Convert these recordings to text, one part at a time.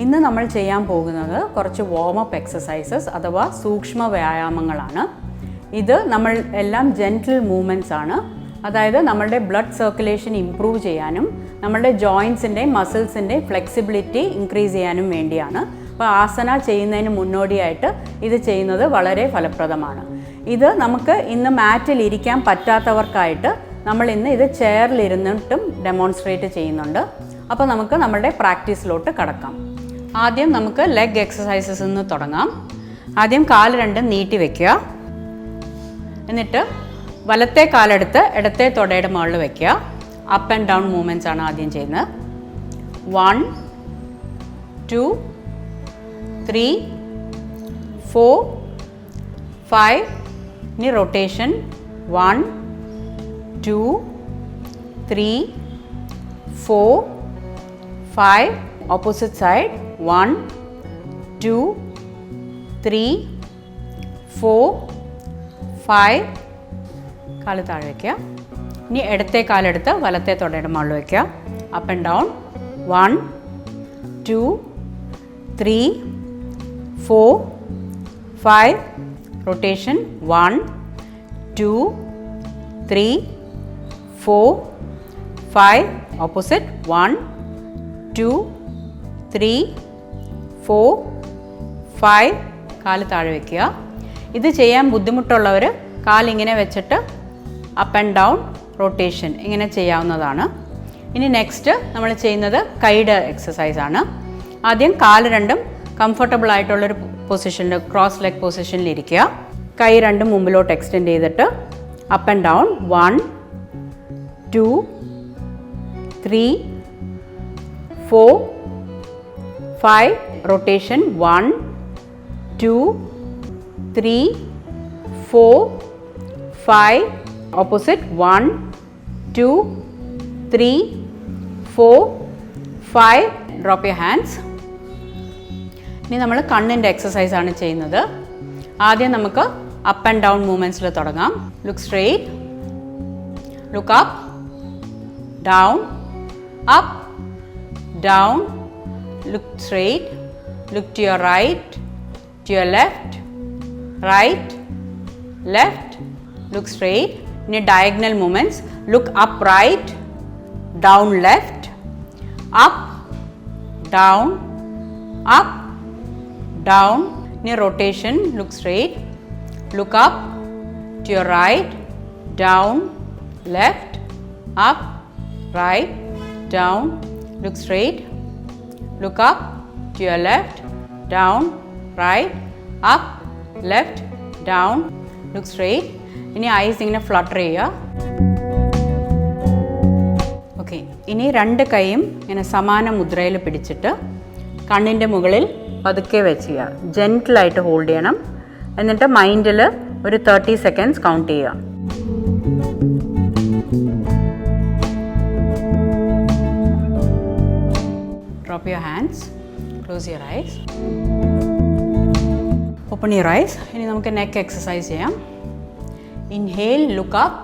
ഇന്ന് നമ്മൾ ചെയ്യാൻ പോകുന്നത് കുറച്ച് വാം അപ്പ് എക്സസൈസസ് അഥവാ സൂക്ഷ്മ വ്യായാമങ്ങളാണ്. ഇത് നമ്മൾ എല്ലാം ജെൻറ്റിൽ മൂവ്മെൻറ്റ്സ് ആണ്. അതായത് നമ്മളുടെ ബ്ലഡ് സർക്കുലേഷൻ ഇംപ്രൂവ് ചെയ്യാനും നമ്മളുടെ ജോയിൻസിൻ്റെയും മസിൽസിൻ്റെയും ഫ്ലെക്സിബിലിറ്റി ഇൻക്രീസ് ചെയ്യാനും വേണ്ടിയാണ്. അപ്പോൾ ആസന ചെയ്യുന്നതിന് മുന്നോടിയായിട്ട് ഇത് ചെയ്യുന്നത് വളരെ ഫലപ്രദമാണ്. ഇത് നമുക്ക് ഇന്ന് മാറ്റിൽ ഇരിക്കാൻ പറ്റാത്തവർക്കായിട്ട് നമ്മൾ ഇന്ന് ഇത് ചെയറിലിരുന്നിട്ടും ഡെമോൺസ്ട്രേറ്റ് ചെയ്യുന്നുണ്ട്. അപ്പോൾ നമുക്ക് നമ്മുടെ പ്രാക്ടീസിലോട്ട് കടക്കാം. ആദ്യം നമുക്ക് ലെഗ് എക്സസൈസസ് നിന്ന് തുടങ്ങാം. ആദ്യം കാല് രണ്ടും നീട്ടി വയ്ക്കുക. എന്നിട്ട് വലത്തെ കാലെടുത്ത് ഇടത്തെ തൊടയുടെ മുകളിൽ വയ്ക്കുക. അപ്പ് ആൻഡ് ഡൗൺ മൂവ്മെൻറ്റ്സ് ആണ് ആദ്യം ചെയ്യുന്നത്. 1 2 3 4 5. ഇനി റൊട്ടേഷൻ 1 2 3 4 5. Opposite side 1 2 3 4 5. കാല് താഴെ വയ്ക്കുക. ഇനി ഇടത്തെ കാലെടുത്ത് വലത്തെ തൊടയുടെ മുകളിൽ വയ്ക്കുക. Up and down 1 2 3 4 5. Rotation 1 2 3 4 5. Opposite 1 2 3 4 5. കാല് താഴെ വയ്ക്കുക. ഇത് ചെയ്യാൻ ബുദ്ധിമുട്ടുള്ളവർ കാലിങ്ങനെ വെച്ചിട്ട് അപ്പ് ആൻഡ് ഡൗൺ റൊട്ടേഷൻ ഇങ്ങനെ ചെയ്യാവുന്നതാണ്. ഇനി നെക്സ്റ്റ് നമ്മൾ ചെയ്യുന്നത് കൈയുടെ എക്സസൈസ് ആണ്. ആദ്യം കാല് രണ്ടും കംഫർട്ടബിൾ ആയിട്ടുള്ളൊരു പൊസിഷനിൽ ക്രോസ് ലെഗ് പൊസിഷനിൽ ഇരിക്കുക. കൈ രണ്ടും മുമ്പിലോട്ട് എക്സ്റ്റെൻഡ് ചെയ്തിട്ട് up and down 1 2 3 4 5. Rotation 1 2 3 4 5. Opposite 1 2 3 4 5. Drop your hands. ഇനി നമ്മൾ കണ്ണിൻ്റെ എക്സസൈസ് ആണ് ചെയ്യുന്നത്. ആദ്യം നമുക്ക് അപ്പ് ആൻഡ് ഡൗൺ മൂവ്മെൻറ്റ്സിൽ തുടങ്ങാം. Look straight, look up, down, up, down, look straight, look to your right, to your left, right, left, look straight. ഇനി diagonal movements. Look up right, down left, up, down, up, down. Near rotation, look straight, look up to your right, down, left, up, right, down, look straight, look up to your left, down, right, up, left, down, look straight. ഇനി ice ഇങ്ങനെ flutter ചെയ്യുക. Okay, ഇനി രണ്ട് കൈയും ഇങ്ങനെ സമാന മുദ്രയിൽ പിടിച്ചിട്ട് കണ്ണിൻ്റെ മുകളിൽ പതുക്കെ വെച്ച് ജെൻറ്റിലായിട്ട് ഹോൾഡ് ചെയ്യണം. എന്നിട്ട് മൈൻഡിൽ ഒരു 30 സെക്കൻഡ്സ് കൗണ്ട് ചെയ്യുക. Drop your hands, close your eyes, open your eyes. ഇനി നമുക്ക് നെക്ക് എക്സസൈസ് ചെയ്യാം. Inhale, look up,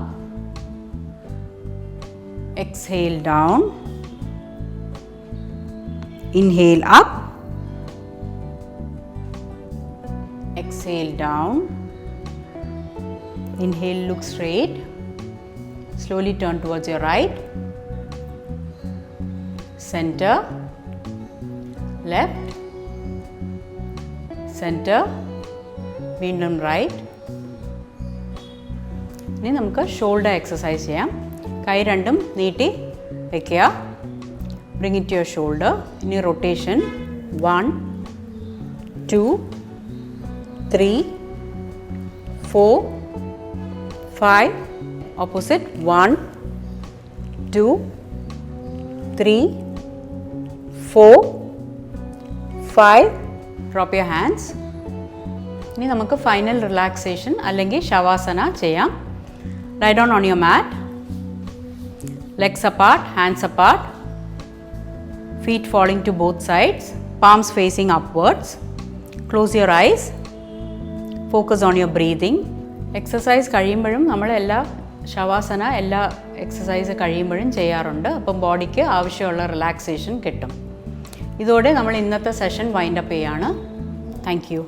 exhale down, inhale up, exhale down, inhale, look straight, slowly turn towards your right, center, left, center, വീണ്ടും right. ഇനി നമുക്ക് shoulder exercise ചെയ്യാം. കൈ രണ്ടും നീട്ടി വയ്ക്കുക. Bring it your shoulder. ഇനി rotation 1 2 3 4 5. Opposite 1 2 3 4 5. Drop your hands. ഇനി നമുക്ക് ഫൈനൽ റിലാക്സേഷൻ അല്ലെങ്കിൽ ശവാസന ചെയ്യാം. Lie down on your mat, legs apart, hands apart, feet falling to both sides, palms facing upwards. Close your eyes. Focus on your breathing. Exercise കഴിയുമ്പോഴും നമ്മൾ ശവാസന എല്ലാ exercise കഴിയുമ്പോഴും ചെയ്യാറുണ്ട്. അപ്പം ബോഡിക്ക് ആവശ്യമുള്ള റിലാക്സേഷൻ കിട്ടും. ഇതോടെ നമ്മൾ ഇന്നത്തെ സെഷൻ വൈൻഡപ്പ് ചെയ്യാണ്. Thank you.